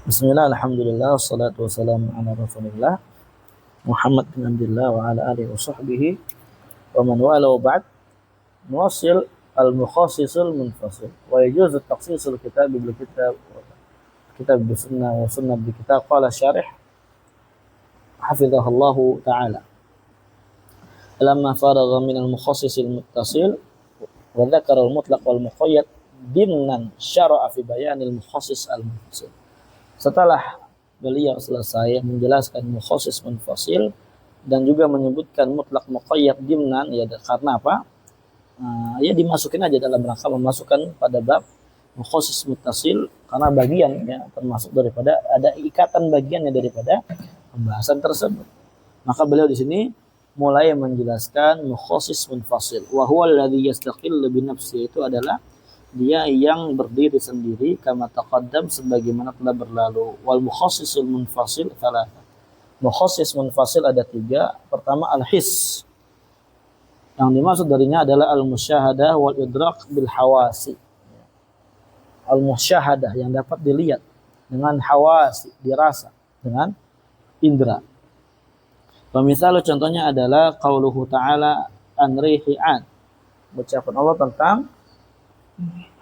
Bismillah, alhamdulillah, wassalatu wassalamu ala rasulillah Muhammad bin Abdullah wa ala alihi wa sahbihi wa man wala wa ba'd. Nuwasil al-mukhasisul munfasil wa yajuz at-takhsisul kitab bil kitab kitab bi sunnah wa sunnah bi kitab. Qala syarih hafizahullahu ta'ala, lamma faragha min al-mukhasisil muttasil wa dzakara al-mutlaq wal muqayyad dimnan syara'a fi bayanil mukhassis al-munfasil. Setelah beliau selesai menjelaskan mukhasis munfasil dan juga menyebutkan mutlak muqayyad dimnan, ya karena apa? Ya dimasukin aja dalam rangka memasukkan pada bab mukhasis muttasil karena bagian ya termasuk daripada ada ikatan bagiannya daripada pembahasan tersebut. Maka beliau di sini mulai menjelaskan mukhasis munfasil. Wa huwa alladhi yastaqillu bi nafsihi, itu adalah dia yang berdiri sendiri, kama taqaddam sebagaimana telah berlalu. Wal mukhassisul munfasil thalatha. Mukhassis munfasil ada 3. Pertama al-his. Yang dimaksud darinya adalah al-musyahadah wal idrak bil hawasi. Al-musyahadah yang dapat dilihat dengan hawasi, dirasa dengan indera. Misalnya contohnya adalah qauluhu ta'ala an rihi'an. Ucapan Allah tentang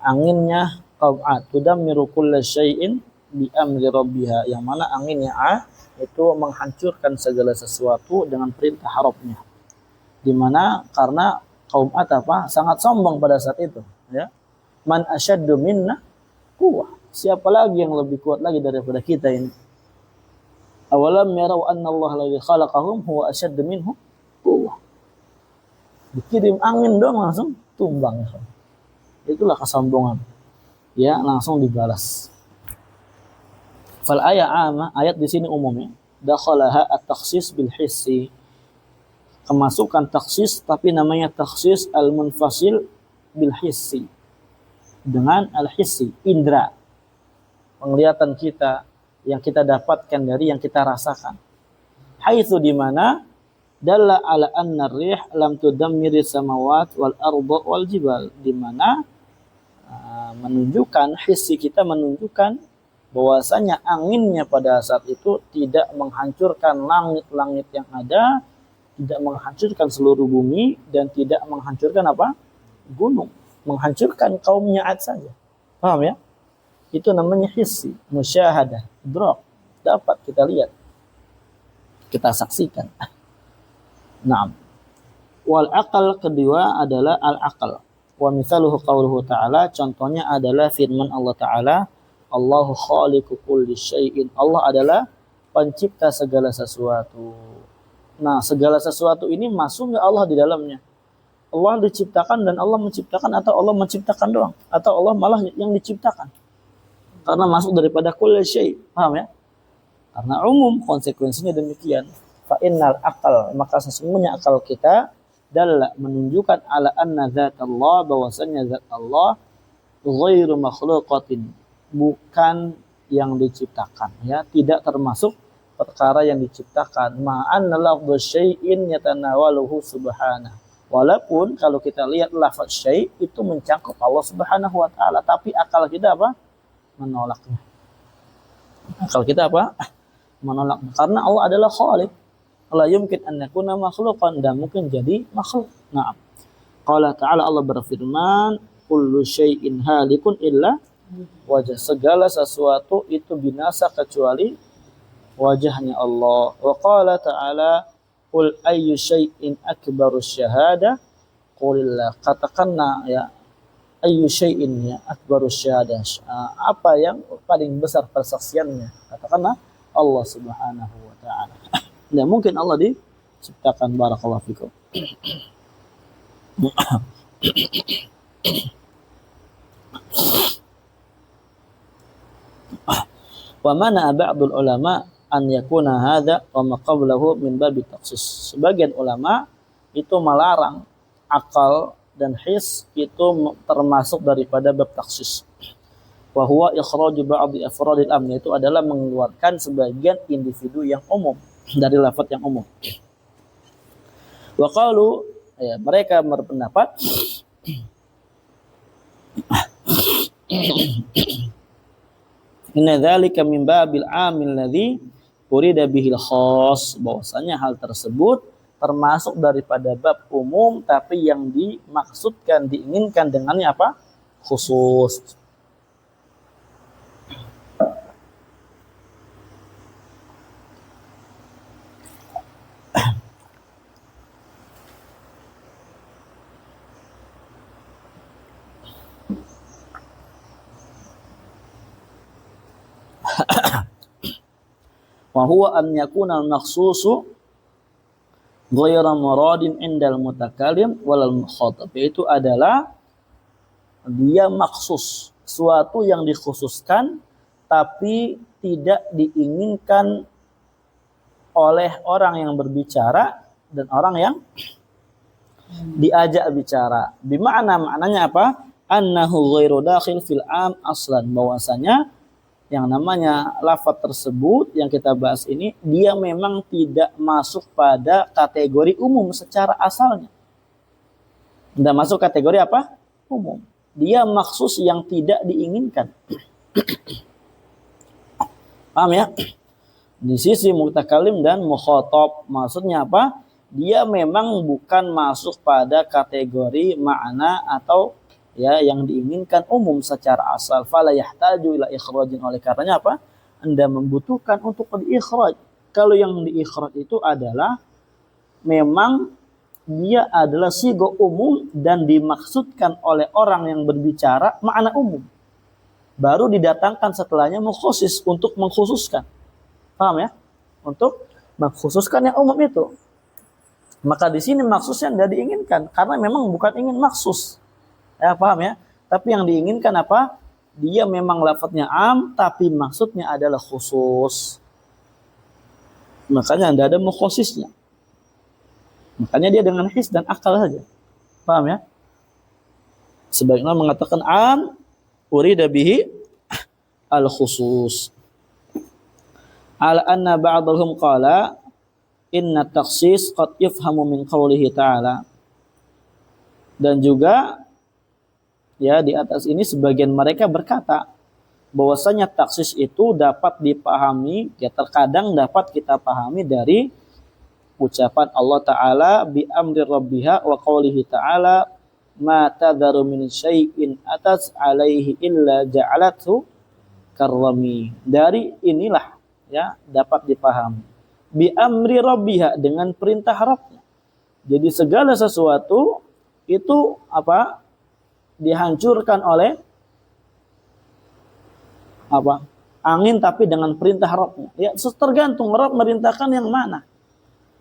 anginnya qaum Ad, tudammiru kulla syai'in bi amri rabbiha, yang mana anginnya Ad itu menghancurkan segala sesuatu dengan perintah Rabbnya. Di mana karena kaum Ad sangat sombong pada saat itu, ya. Man asyaddu minna quwwah, siapa lagi yang lebih kuat lagi daripada kita ini. Awalam yarau anna Allah alladzi khalaqahum huwa asyaddu minhum quwwah. Dikirim angin doang langsung tumbang. Itulah kesombongan. Ya, langsung dibalas. Fal ayat ama, ayat di sini umumnya. Dakhalaha at-takhsis bil hissi. Kemasukan takhsis tapi namanya takhsis al-munfasil bil hissi. Dengan al-hissi, indra. Penglihatan kita yang kita dapatkan dari yang kita rasakan. Haitsu di mana dalla ala anna ar-rih lam tudammiri samawat wal arda wal jibal, di mana menunjukkan hissi kita menunjukkan bahwasanya anginnya pada saat itu tidak menghancurkan langit-langit yang ada, tidak menghancurkan seluruh bumi, dan tidak menghancurkan apa? Gunung, menghancurkan kaumnya Ad saja. Paham ya? Itu namanya hissi, musyahadah, idrak, dapat kita lihat, kita saksikan. Naam. Wal aqal kedua adalah al aqal. Wa mithaluhu qauluhu ta'ala, contohnya adalah firman Allah Ta'ala, Allahu khaliqu kulli syai'in, Allah adalah pencipta segala sesuatu. Nah, segala sesuatu ini masuk enggak Allah di dalamnya? Allah diciptakan dan Allah menciptakan, atau Allah menciptakan doang? Atau Allah malah yang diciptakan? Karena masuk daripada kulli syai', paham ya? Karena umum, konsekuensinya demikian. Fa innal aqal, maka sesungguhnya akal kita dalla menunjukkan ala anna zat Allah, bahwasanya zat Allah ghairu makhluqatin, bukan yang diciptakan, ya, tidak termasuk perkara yang diciptakan. Ma'anna lafdhu syai'in yatanawaluhu subhanahu, walaupun kalau kita lihat lafaz syai' itu mencakup Allah Subhanahu wa taala, tapi akal kita apa? Menolaknya. Akal kita apa? Menolaknya. Karena Allah adalah khaliq. La yumkin an yakuna makhluqan, dan mungkin jadi makhluk. Nah, qala ta'ala, Allah berfirman, kullu syai'in halikun illa wajah, segala sesuatu itu binasa kecuali wajahnya Allah. Wa qala ta'ala, qul ayyu syai'in akbaru syahada, qulillah, katakanlah ya, ayyu syai'in ya akbaru syahada, apa yang paling besar persaksiannya, katakanlah Allah Subhanahu wa taala. Tidak mungkin Allah diciptakan. Barakallahu fikum. Wa mana ba'dul ulama an yakuna hadza wa ma qablahu min babi takhsis. Sebagian ulama itu melarang akal dan his itu termasuk daripada bab takhsis. Wa huwa ikhraju ba'd afradil amn, itu adalah mengeluarkan sebagian individu yang umum dari lafaz yang umum. Wa qalu, ya, mereka berpendapat Inna dzalika min babil amil ladzi urida bihil khas, bahwasanya hal tersebut termasuk daripada bab umum tapi yang dimaksudkan diinginkan dengannya apa? Khusus. Wa huwa an yakuna al-makhsusu ghayra muradin indal mutakallim walal mukhatab, itu adalah dia maksus, suatu yang dikhususkan tapi tidak diinginkan oleh orang yang berbicara dan orang yang diajak bicara. Maknanya apa? Annahu ghairu dakhil fil am aslan, bahwasanya yang namanya lafaz tersebut yang kita bahas ini dia memang tidak masuk pada kategori umum secara asalnya. Tidak masuk kategori apa? Umum. Dia maksus yang tidak diinginkan. Paham ya? Di sisi mutakalim dan mukhatab, maksudnya apa? Dia memang bukan masuk pada kategori makna atau ya yang diinginkan umum secara asal. Fala yahtaju ila ikhrajin, oleh karenanya apa? Anda membutuhkan untuk diikhraj. Kalau yang diikhraj itu adalah memang dia adalah sigo umum dan dimaksudkan oleh orang yang berbicara makna umum. Baru didatangkan setelahnya mukhusis untuk mengkhususkan. Paham ya? Untuk mengkhususkan yang umum itu. Maka di sini maksusnya tidak diinginkan karena memang bukan ingin maksus. Ya, paham ya? Tapi yang diinginkan apa? Dia memang lafadznya am tapi maksudnya adalah khusus. Makanya tidak ada mukhosisnya. Makanya dia dengan his dan akal saja. Paham ya? Sebaiknya mengatakan am urida bihi al khusus. Ala anna ba'dahum qala inna takhsis qad yafhamu min qawlihi ta'ala. Dan juga ya di atas ini sebagian mereka berkata bahwasanya taksis itu dapat dipahami, ya terkadang dapat kita pahami dari ucapan Allah Ta'ala bi amri rabbiha wa qawlihi ta'ala ma tadharu min syai'in atas alaihi illa ja'alathu karrami. Dari inilah ya dapat dipahami bi amri rabbiha, dengan perintah Rabbnya. Jadi segala sesuatu itu apa? Dihancurkan oleh apa? Angin, tapi dengan perintah Rabbnya. Ya tergantung Rabb merintahkan yang mana.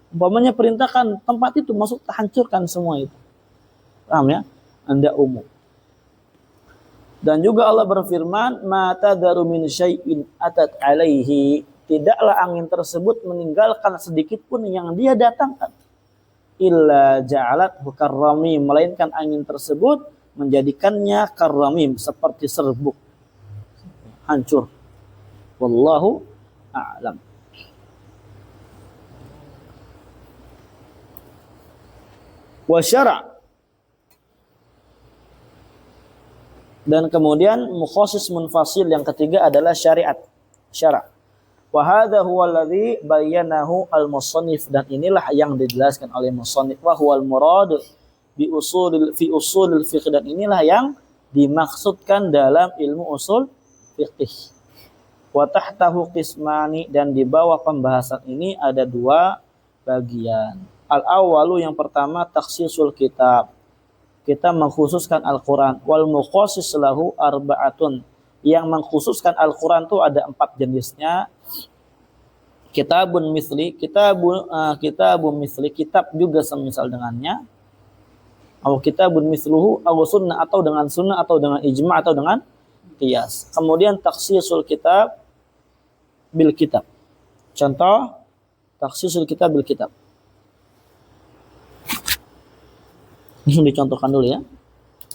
Umpamanya perintahkan tempat itu, masuk hancurkan semua itu. Paham ya? Anda umum. Dan juga Allah berfirman, ma tadharu min syai'in atat alaihi, tidaklah angin tersebut meninggalkan sedikit pun yang dia datangkan. Illa ja'alat karrami, melainkan angin tersebut menjadikannya karramim, seperti serbuk. Hancur. Wallahu a'lam. Wa syara', dan kemudian mukhasis munfasil yang ketiga adalah syariat, syara'. Wa hadza huwa alladhi bayyanahu al-musannif, dan inilah yang dijelaskan oleh musannif. Wa huwal murad fi usulil fiqh, dan inilah yang dimaksudkan dalam ilmu usul fiqh. Wa tahtahu qismani, dan di bawah pembahasan ini ada dua bagian. Al-awwalu, yang pertama, takhsisul kitab, kita mengkhususkan Al-Quran. Wal mukhasis lahu arba'atun, yang mengkhususkan Al-Quran itu ada 4 jenisnya. Kitabun misli, kitabun misli, kitab juga semisal dengannya. Atau kitabun misluhu, atau sunnah, atau dengan sunnah, atau dengan ijma', atau dengan qiyas. Kemudian takhsisul kitab bil kitab. Contoh, takhsisul kitab bil kitab. Ini dicontohkan dulu ya.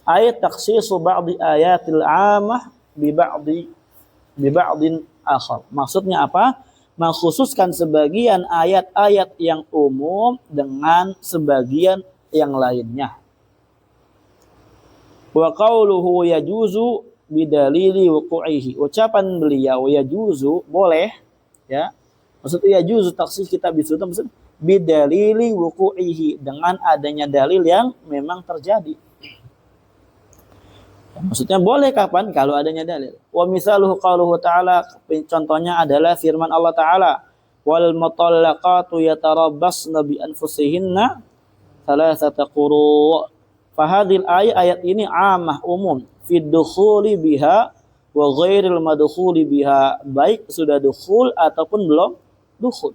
Ayat takhsisu ba'di ayatil 'amah bi ba'din akhar. Maksudnya apa? Mengkhususkan sebagian ayat-ayat yang umum dengan sebagian yang lainnya. Wa qauluhu yajuzu bidalili wuqu'ihi. Ucapan beliau yajuzu boleh ya. Maksudnya yajuzu takhsis kitab bisunnah maksud bidalili wuqu'ihi dengan adanya dalil yang memang terjadi. Maksudnya boleh kapan? Kalau adanya dalil. Wa misaluhu qauluhu ta'ala, contohnya adalah firman Allah Ta'ala, wal mutallaqatu yatarabbasna bi anfusihinna thalathata quru'. Fahadil ayat ini amah umum fid dukhuli biha wa ghairil madkhuli biha, baik sudah dukhul ataupun belum dukhul.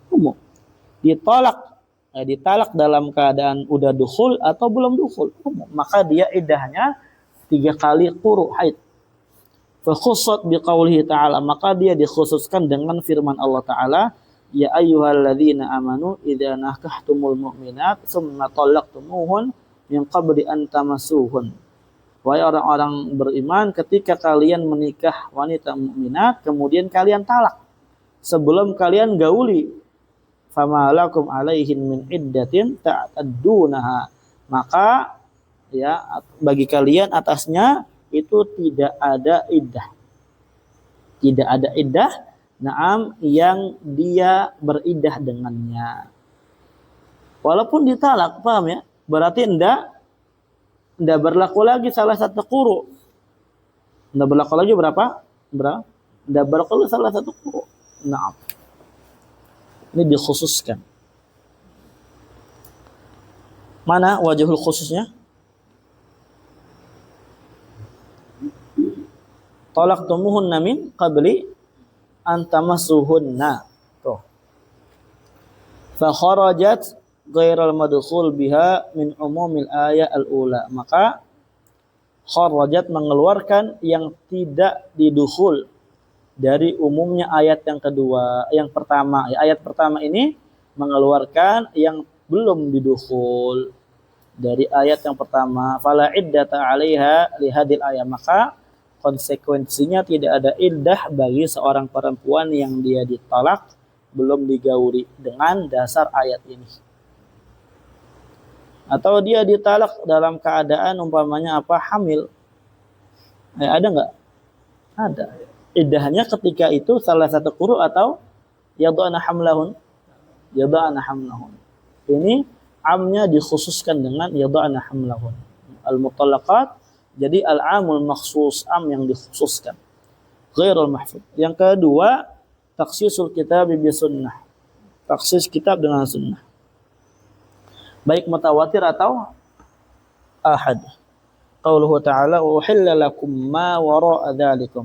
Umum. Ditalak dalam keadaan udah dukhul atau belum dukhul. Umum. Maka dia iddahnya 3 kali quru haid. Fa khussat biqaulihi ta'ala, maka dia dikhususkan dengan firman Allah Ta'ala, ya ayyuhalladzina amanu idza nakahtumul mu'minat tsumma talaqtumuhun min qabli an tamassuhun. Wahai orang-orang beriman, ketika kalian menikah wanita mukminat kemudian kalian talak sebelum kalian gauli, fama lakum alaihin min iddatin ta'taddunaha, maka ya bagi kalian atasnya itu tidak ada iddah. Tidak ada iddah, na'am, yang dia beriddah dengannya. Walaupun ditalak, paham ya? Berarti tidak berlaku lagi salah satu quru. Tidak berlaku lagi berapa? Tidak berlaku lagi salah satu quru. Nah, ini dikhususkan. Mana wajhul khususnya? Talaqtumuhunna min qabli an tamassuhunna. Tuh. Fa kharajat ghairal madkhul biha min umumil ayat al-ula. Maka kharajat mengeluarkan yang tidak didukhul dari umumnya ayat yang kedua. Yang pertama, ayat pertama ini mengeluarkan yang belum didukhul dari ayat yang pertama. Fala iddata 'alaiha li hadil ayat. Maka konsekuensinya tidak ada iddah bagi seorang perempuan yang dia ditalak belum digauli dengan dasar ayat ini. Atau dia ditalak dalam keadaan umpamanya apa? Hamil. Ada enggak? Ada. Iddahnya ketika itu salah satu quru atau yad'ana hamlahun. Yad'ana hamlahun. Ini amnya dikhususkan dengan yad'ana hamlahun. Al-mutallaqat jadi al-amul makhsus, am yang dikhususkan. Ghairul mahfuz. Yang kedua, takhsisul kitab bi sunnah. Takhsis kitab dengan sunnah. Baik mutawatir atau ahad. Qauluhu ta'ala wa uhilla lakum ma wara'a dzalikum.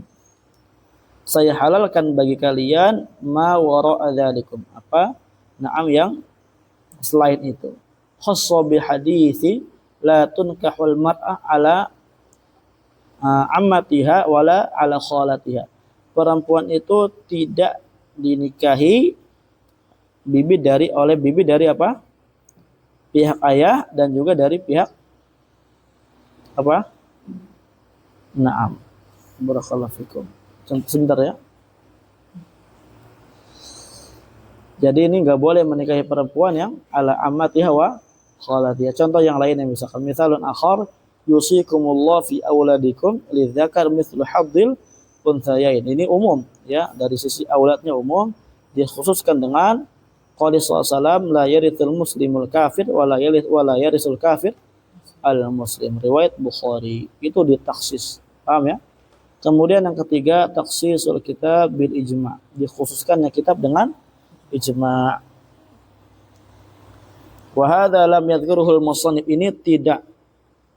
Saya halalkan bagi kalian ma wara'a dzalikum. Apa? Na'am yang selain itu. Khassa bi hadithi la tunkahul mar'ah ala ammatiha wala ala khalatiha. Perempuan itu tidak dinikahi oleh bibi dari apa? Pihak ayah dan juga dari pihak apa? Naam. Barakallahu fikum. Sebentar ya. Jadi ini enggak boleh menikahi perempuan yang ala ammatiha wa khalatiha. Contoh yang lain yang misalkan misalun akhar yusikumullah fi auladikum lidzakar mithlu hadzil unthayain. Ini umum ya, dari sisi auladnya umum, dikhususkan dengan qali sallallahu la yarithul muslimul kafir wa la yarisul kafir al muslim. Riwayat Bukhari. Itu ditaksis. Paham ya? Kemudian yang ketiga, takhsisul kitab bil ijma'. Dikhususkannya kitab dengan ijma'. Wa hadza lam yadhkuruhu al-musannif. Ini tidak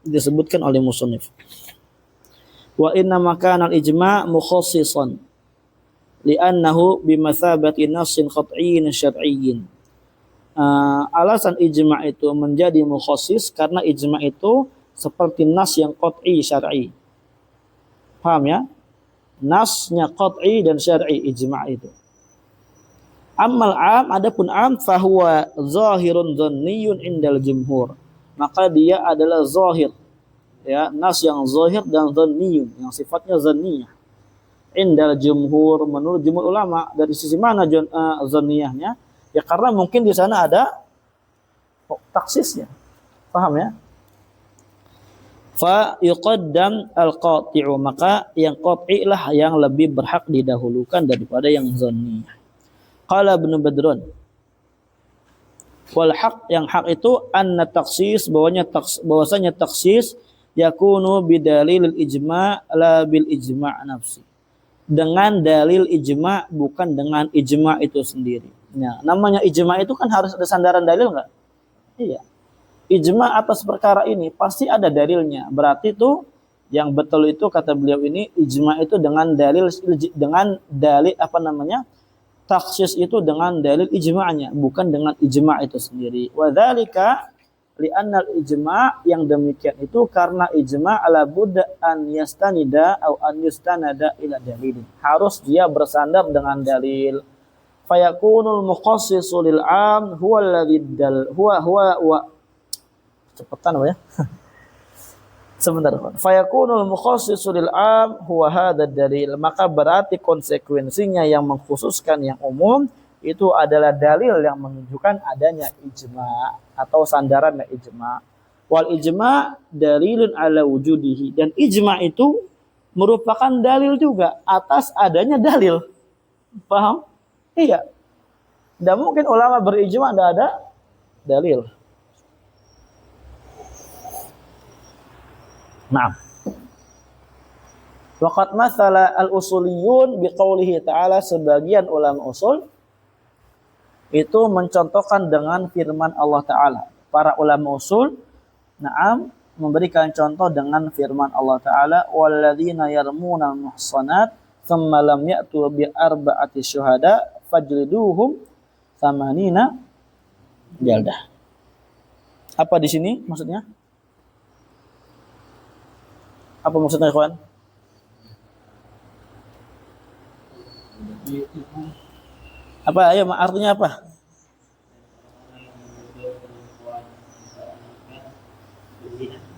disebutkan oleh musannif. Wa inna makana al-ijma' mukhassisan li'annahu bimathabati nassin qat'iyyin syar'iyyin. Alasan ijma' itu menjadi mukhassis karena ijma' itu seperti nas yang qat'i syar'i. Paham ya? Nasnya qat'i dan syar'i ijma' itu. Ammal am, adapun am fahuwa zahirun dhanniyun indal jumhur. Maka dia adalah zahir. Ya, nas yang zahir dan dhanniyun, yang sifatnya dhanniyah. Indal jumhur, menurut jumhur ulama. Dari sisi mana dhanniyahnya? Ya karena mungkin di sana ada taksisnya. Paham ya? fa yuqaddam al-qati'u, maka yang qat'i lah yang lebih berhak didahulukan daripada yang zanni. Qala Ibnu Badrun, wal haq, yang hak itu anna taksis, bahwasanya taksis yakunu bidalil ijma' la bil ijma' nafsi, dengan dalil ijma' bukan dengan ijma' itu sendiri. Nah, namanya ijma' itu kan harus ada sandaran dalil enggak? Iya. Ijma' atas perkara ini pasti ada dalilnya. Berarti itu yang betul itu kata beliau ini ijma' itu dengan dalil apa namanya? Taksis itu dengan dalil ijma'nya, bukan dengan ijma' itu sendiri. Wa dzalika li'anna al-ijma', yang demikian itu karena ijma' ala budda an yastanida atau an yustanada ila dalil. Harus dia bersandar dengan dalil. Fayakunul mukhassisu lil 'am huwa alladhi huwa cepetan apa ya? Sebentar. Fayakunul mukhassisu lil 'am huwa hadzal dalil, maka berarti konsekuensinya yang mengkhususkan yang umum itu adalah dalil yang menunjukkan adanya ijma' atau sandaran ijma'. Wal ijma' dalilun ala wujudihi, dan ijma' itu merupakan dalil juga atas adanya dalil. Paham? Iya. Tidak mungkin ulama berijma' tidak ada dalil. Nah, waqad mathala al-usuliyun biqaulihi ta'ala, sebagian ulama usul itu mencontohkan dengan firman Allah Ta'ala. Para ulama usul, na'am, memberikan contoh dengan firman Allah Ta'ala, walladzina yarmuna al-muhsanat thumma lam ya'tu bi arba'ati syuhada fajliduhum thamanina jaldah. Apa di sini maksudnya? Apa maksudnya, ikhwan? Apa? Ayo, artinya apa?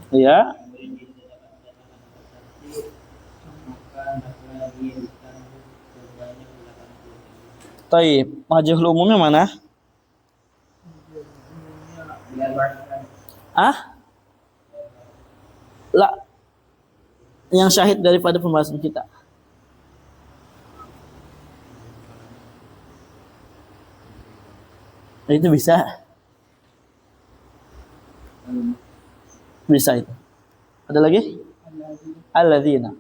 Iya. Taib. Majhul umumnya mana? Ah? Lah. Yang syahid daripada pembahasan kita. Itu bisa. Bisa itu. Ada lagi? Alladzina.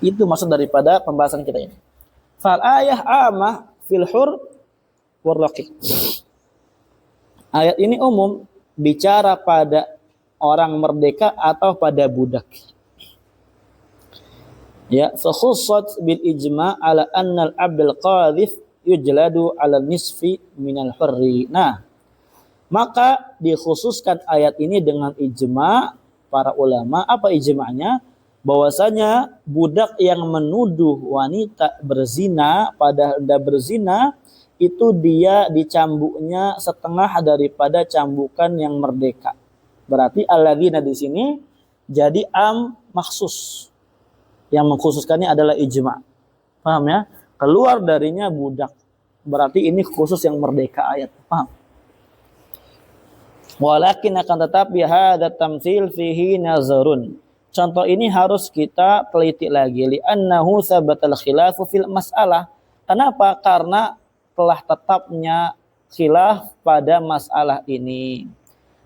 Itu maksud daripada pembahasan kita ini. Fal ayah amah fil hur war raqiq. Ayat ini umum bicara pada orang merdeka atau pada budak. Ya, fakhussat bil ijma' ala anna al-'abdul qadhif yujladu 'ala nisfi minal hurri. Nah, maka dikhususkan ayat ini dengan ijma' para ulama. Apa ijma'nya? Bahwasanya budak yang menuduh wanita berzina, padahal tidak berzina, itu dia dicambuknya setengah daripada cambukan yang merdeka. Berarti alladzina di sini jadi am maksus. Yang mengkhususkannya adalah ijma'. Paham ya? Keluar darinya budak. Berarti ini khusus yang merdeka ayat. Paham? Walakin akan tetapi hadza tamtsil fihi nazarun. Contoh ini harus kita teliti lagi. Li'annahu sabatal khilafu fil mas'alah. Kenapa? Karena telah tetapnya khilaf pada masalah ini.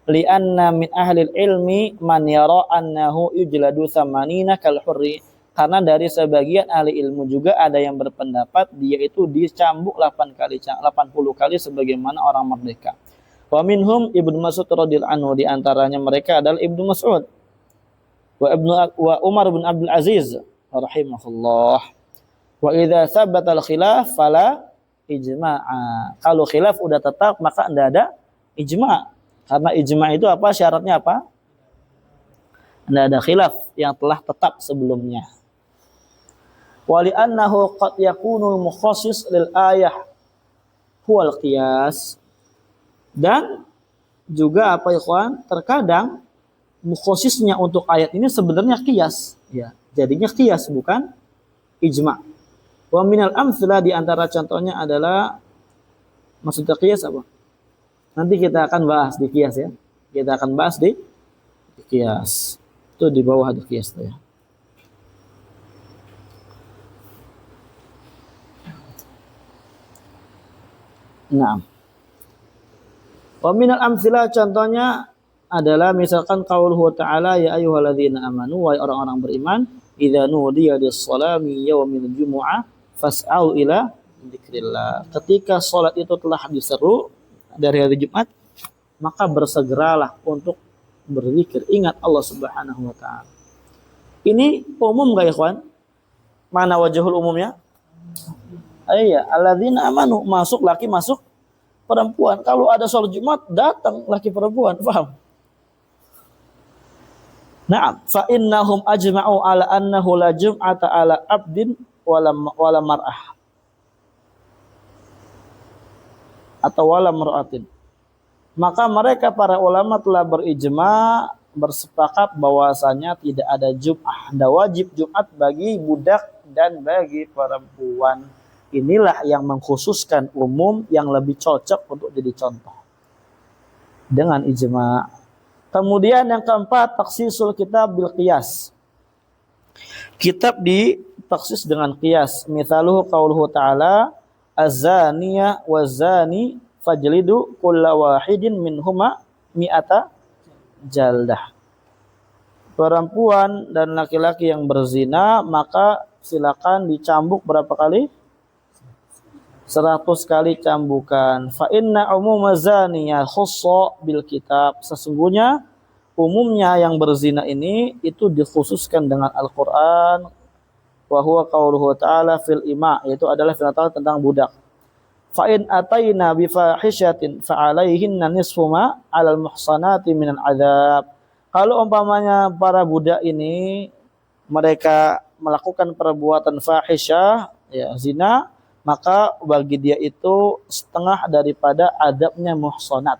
Li'anna min ahlil ilmi man yara annahu yujladu samanina kal hurri. Karena dari sebagian ahli ilmu juga ada yang berpendapat dia itu dicambuk 80 kali sebagaimana orang merdeka. Wa minhum Ibnu Mas'ud radhiyallahu anhu, di antaranya mereka adalah Ibnu Mas'ud wa Umar bin Abdul Aziz rahimahullah. Wa idza sabata al-khilaf fala ijma'a. Kalau khilaf udah tetap maka tidak ada ijma'. Karena ijma' itu apa? Syaratnya apa? Tidak ada khilaf yang telah tetap sebelumnya. Wa li'annahu qad yakunu mukhassis lil ayah huwal qiyas. Dan juga apa ikhwan? Terkadang mukhasisnya untuk ayat ini sebenarnya qiyas, ya. Jadinya qiyas bukan ijma'. Wa minal amtsilah, di antara contohnya adalah maksudnya qiyas apa? Nanti kita akan bahas di qiyas ya. Kita akan bahas di qiyas. Itu di bawah ada qiyas tuh ya. Nah, wa minal amtsilah contohnya adalah misalkan qauluhu ta'ala ya ayyuhalladzina amanu wahai orang-orang beriman idza nudiya lis-salami yaumil jumu'ah fas'au ila dzikrillah. Ketika salat itu telah diseru dari hari Jumat, maka bersegeralah untuk berzikir, ingat Allah Subhanahu wa taala. Ini umum enggak ya, ikhwan? Mana wajhul umumnya? Iya, alladzina amanu, masuk laki, masuk perempuan. Kalau ada sholat Jumat, datang laki perempuan, paham? Na'am, fa innahum ajma'u ala annahu la jum'ata ala abdin wala mar'ah. Atau wala mar'atin. Maka mereka para ulama telah berijma, bersepakat bahwasanya tidak ada Jum'ah, ada wajib Jumat bagi budak dan bagi perempuan. Inilah yang mengkhususkan umum yang lebih cocok untuk jadi contoh dengan ijma. Kemudian yang keempat, taksisul kitab bil qiyas. Kitab ditaksis dengan qiyas. Mithaluhu qauluhu ta'ala az-zaniyah waz-zani fajlidu kulla wahidin minhuma mi'ata jaldah. Perempuan dan laki-laki yang berzina maka silakan dicambuk berapa kali? 100 kali cambukan. Fa inna umuma zaniyah khussa bil kitab. Sesungguhnya umumnya yang berzina ini itu dikhususkan dengan Al-Qur'an. Wa huwa qauluhu ta'ala fil ima, yaitu adalah firman tentang budak. Fa in ataina bi fahishatin fa alaihinna nisfu ma 'alal muhsanati minal adzab. Kalau umpamanya para budak ini mereka melakukan perbuatan fahisyah, ya zina, maka bagi dia itu setengah daripada adabnya muhsanat,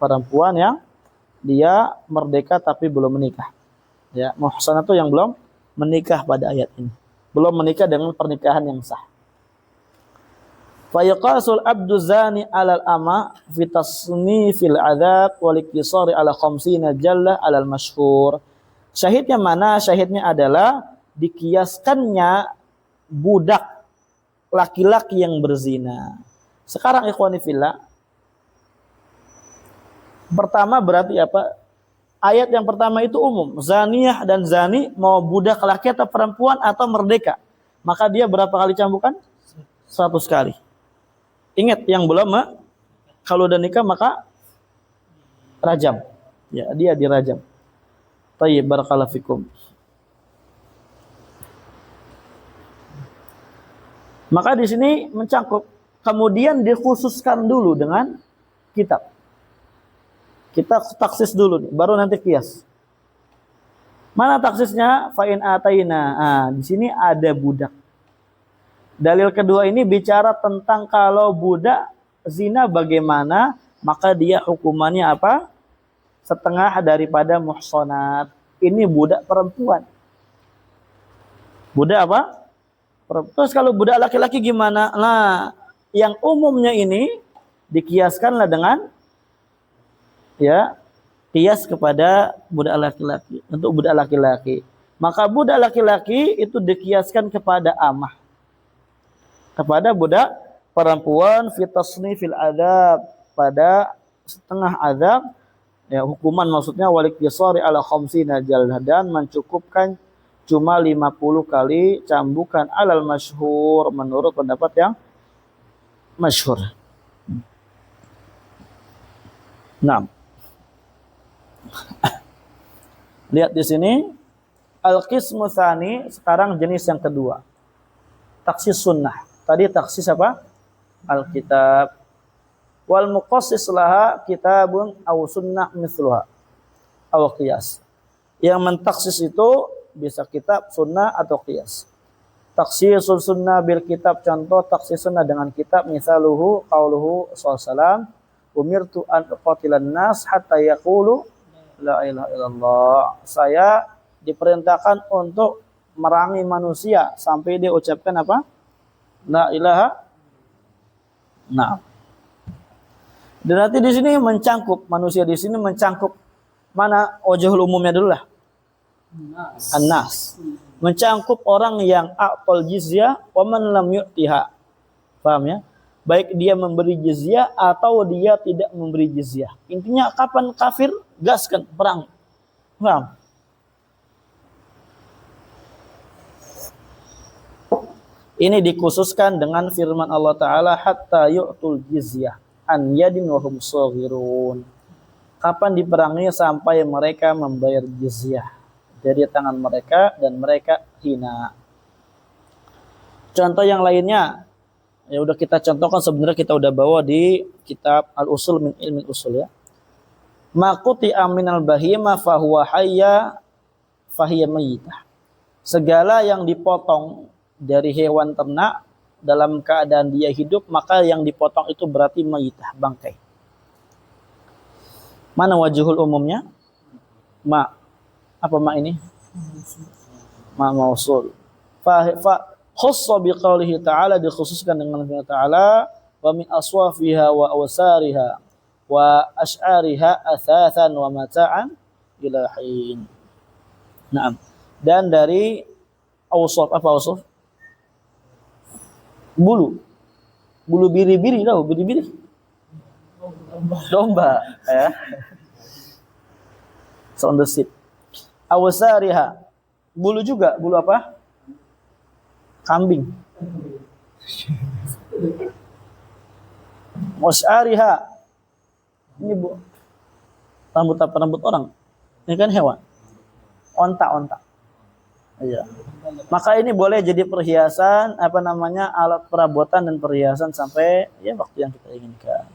perempuan yang dia merdeka tapi belum menikah. Ya, muhsanat itu yang belum menikah pada ayat ini, belum menikah dengan pernikahan yang sah. Fa yaqasul abdu zani 'alal ama fi tasnifil adzab wal iktisari 'ala 50 jallah 'alal masyhur. Syahidnya mana? Syahidnya adalah dikiaskannya budak laki-laki yang berzina. Sekarang ikhwani fillah, pertama berarti apa? Ayat yang pertama itu umum, zaniyah dan zani mau budak laki atau perempuan atau merdeka, maka dia berapa kali cambukan? 100 kali. Ingat yang belum, kalau udah nikah maka rajam. Ya, dia dirajam. Thayyib, barakallahu fikum. Maka di sini mencangkup, kemudian dikhususkan dulu dengan kitab. Kita taksis dulu nih, baru nanti qiyas. Mana taksisnya? Fa in ataina. Di sini ada budak. Dalil kedua ini bicara tentang kalau budak zina bagaimana, maka dia hukumannya apa? Setengah daripada muhsanat. Ini budak perempuan. Budak apa? Terus kalau budak laki-laki gimana? Nah, yang umumnya ini dikiaskanlah dengan ya, kias kepada budak laki-laki, untuk budak laki-laki. Maka budak laki-laki itu dikiaskan kepada amah. Kepada budak perempuan fi tasnifil adzab, pada setengah azab, ya hukuman maksudnya wal iktisari 'ala 50 jaldah, dan mencukupkan cuma 50 kali cambukan alal masyhur, menurut pendapat yang masyhur. Nah, lihat di sini al-qismu tsani, sekarang jenis yang kedua. Taksis sunnah. Tadi taksis apa? Alkitab. Wal muqassis laha kitabun aw sunnah mithluha aw qiyas. Yang mentaksis itu bisa kitab, sunnah, atau qiyas. Taksisul sunnah bil kitab, contoh taksis sunnah dengan kitab, misaluhu qauluhu sallallahu umirtu an uqatilan nas hatta yaqulu la ilaha illallah. Saya diperintahkan untuk merangi manusia sampai dia ucapkan apa? La ilaha. Nah, Dan nanti di sini mencangkup manusia di sini mencangkup mana wajhul umumnya dulu lah. An-nas. Mencangkup orang yang aqal jizyah wa man lam yu'tiha. Paham ya? Baik dia memberi jizyah atau dia tidak memberi jizyah. Intinya kapan kafir, gaskan perang. Paham? Ini dikhususkan dengan firman Allah Ta'ala hatta yu'tul jizyah an yadin wa hum shaghirun. Kapan diperangi sampai mereka membayar jizyah dari tangan mereka dan mereka hina. Contoh yang lainnya ya udah kita contohkan, sebenarnya kita udah bawa di kitab Al-Usul min Ilmi Usul ya. Maquti aminal bahima fahuwa hayya fahiya mayyitah. Segala yang dipotong dari hewan ternak dalam keadaan dia hidup, maka yang dipotong itu berarti mayyitah, bangkai. Mana wajhul umumnya? Ma. Apa ma ini? Ma mausul. Fa khussa biqaulihi ta'ala, dikhususkan dengan firman ta'ala wa min aswafiha wa awsariha wa ash'ariha athathan wa mata'an ila hin. Naam. Dan dari awsaf, apa awsaf? Bulu biri-biri, tahu biri-biri? Domba ya. Sound the sheep. Awsariha. Bulu juga, bulu apa? Kambing. Wasyariha. Ini bu, rambut orang. Ini kan hewan. Onta. Iya. Maka ini boleh jadi perhiasan, alat perabotan dan perhiasan sampai ya waktu yang kita inginkan.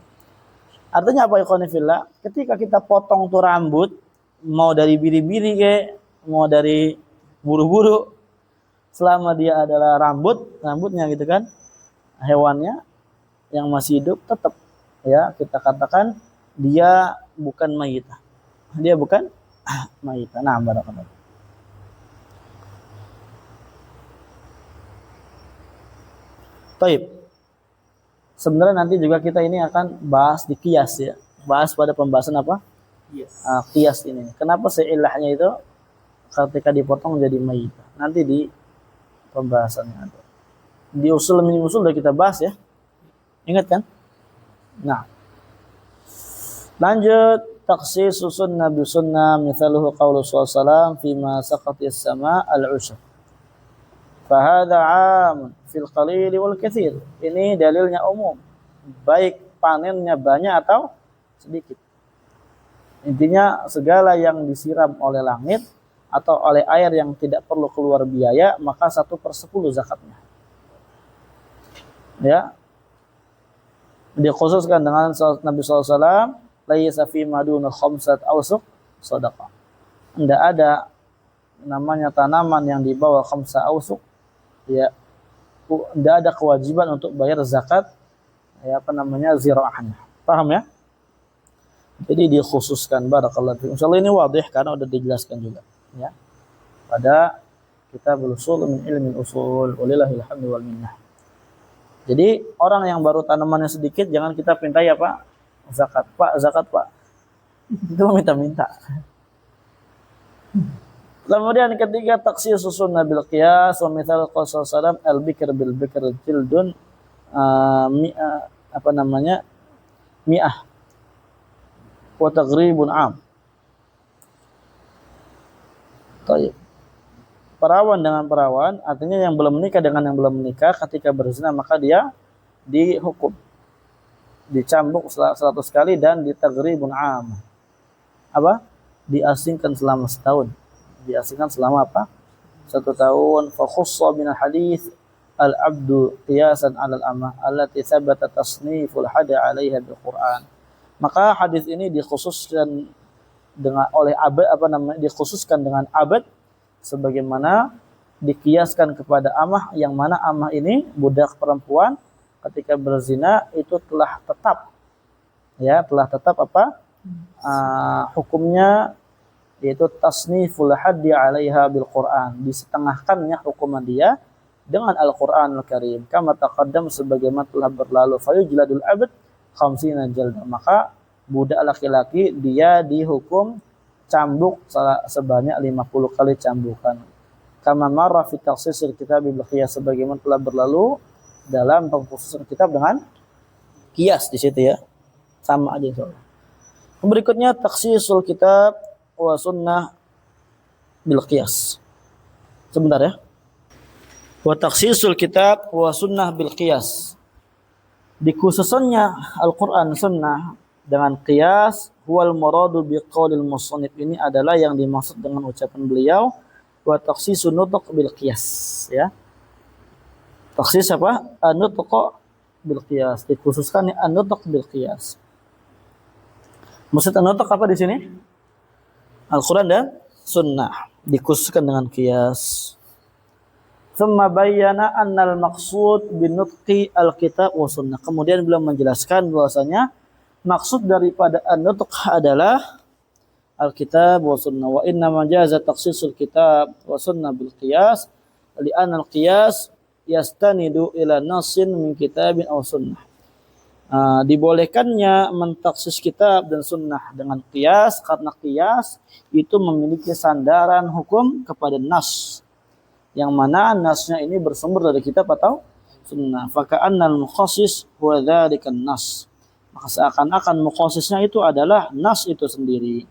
Artinya apa ikhwan fillah? Ketika kita potong tuh rambut, mau dari biri-biri mau dari buru-buru, selama dia adalah rambutnya gitu kan, hewannya yang masih hidup, tetap ya kita katakan dia bukan mayyitah. Dia bukan mayyitah. Nah, barakallahu. Taib. Sebenarnya nanti juga kita ini akan bahas di qiyas ya. Bahas pada pembahasan apa? Yes. Qiyas ini. Kenapa seilahnya itu ketika dipotong jadi mayyitah? Nanti di pembahasannya ada. Di usul min usul sudah kita bahas ya. Ingat kan? Nah. Lanjut, takhsis sunnah bi sunnah mithaluhu qaulu sallallahu fi ma saqatis sama al-ushr. Fahadha 'am fil qalil wal katsir. Ini dalilnya umum. Baik panennya banyak atau sedikit. Intinya segala yang disiram oleh langit atau oleh air yang tidak perlu keluar biaya, maka 1/10 zakatnya. Ya. Dikhususkan dengan Nabi SAW, laisa fi maduna khamsat awsuq shadaqah. Tidak ada namanya tanaman yang di bawah khamsa awsuq, ya, tidak ada kewajiban untuk bayar zakat ya ziraahnya. Paham ya? Jadi dikhususkan, barakallahu fiikum. Insyaallah ini wadih karena sudah dijelaskan juga ya pada kitab Al-Usul min Ilmi Usul, walillahil hamdu wal minnah. Jadi orang yang baru tanamannya sedikit jangan kita pintai apa? Zakat, Pak. Itu minta-minta. Kemudian ketiga, takhsis sunnah bil qiyas wa mithal qaul salam al-bikr bil bikr jildun mi'ah wa taghribun 'am. Baik. Perawan dengan perawan, artinya yang belum menikah dengan yang belum menikah, ketika berzina maka dia dihukum, dicambuk 100 kali dan ditaghribun 'am. Apa? Diasingkan selama setahun. Diasingkan selama apa? 1 tahun. Fa khussa min al-hadits al-'abdu qiyasan 'ala al-amah allati thabata tasniful hada 'alaiha bil Qur'an. Maka hadis ini dikhususkan dengan dikhususkan dengan abad sebagaimana dikiaskan kepada amah, yang mana amah ini budak perempuan ketika berzina itu telah tetap hukumnya, yaitu tasniful haddi 'alaiha bil Qur'an, disetengahkannya hukuman dia dengan Al-Qur'anul Karim, kama taqaddam sebagaimana telah berlalu. Fayujladul abd khamsina jalda. Maka budak laki-laki dia dihukum cambuk sebanyak 50 kali cambukan. Kama marra fi takhsisil kitab bil qiyas, sebagaimana telah berlalu dalam pengkhususan kitab dengan qiyas di situ ya. Sama aja insyaallah. Berikutnya takhsisul kitab wa sunnah bil qiyas. Sebentar ya. Wa takhsisul kitab wa sunnah bil qiyas. Dikhususannya Al-Qur'an sunnah dengan qiyas, huwal muradu biqaulil musannif, ini adalah yang dimaksud dengan ucapan beliau wa takhsisun nutq bil qiyas ya. Takhsis apa? An-nutq bil qiyas, dikhususkan an-nutq bil qiyas. Maksud an-nutq apa di sini? Al-Qur'an dan sunnah dikhususkan dengan qiyas. Thumma bayyana annal maqsud bin nutqi al-kitab wa sunnah. Kemudian beliau menjelaskan bahwasanya maksud daripada an-nutq adalah al-kitab wa sunnah. Wa inna majaza takhsisul kitab wa sunnah bil qiyas li'anna al-qiyas yastanidu ila nassin min kitabin aw sunnah. Dibolehkannya mentaksis kitab dan sunnah dengan qiyas karena qiyas itu memiliki sandaran hukum kepada nas, yang mana nasnya ini bersumber dari kitab atau sunnah. Faka'annal mukhassis huwa dzalikan nas. Maka seakan-akan mukhasisnya itu adalah nas itu sendiri.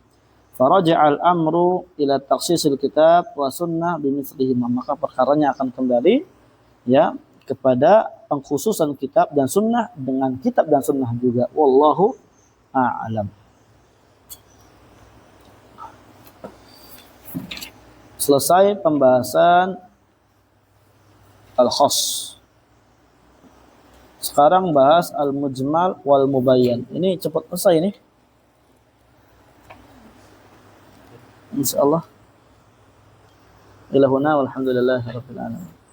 Faraja'al amru ila takhsisil kitab wa sunnah bimithlihima. Maka perkaranya akan kembali ya kepada pengkhususan kitab dan sunnah dengan kitab dan sunnah juga. Wallahu a'lam. Selesai pembahasan al-khass. Sekarang bahas al-mujmal wal mubayyan. Ini cepat selesai ini. Insyaallah. Ila huna walhamdulillahirabbil alamin.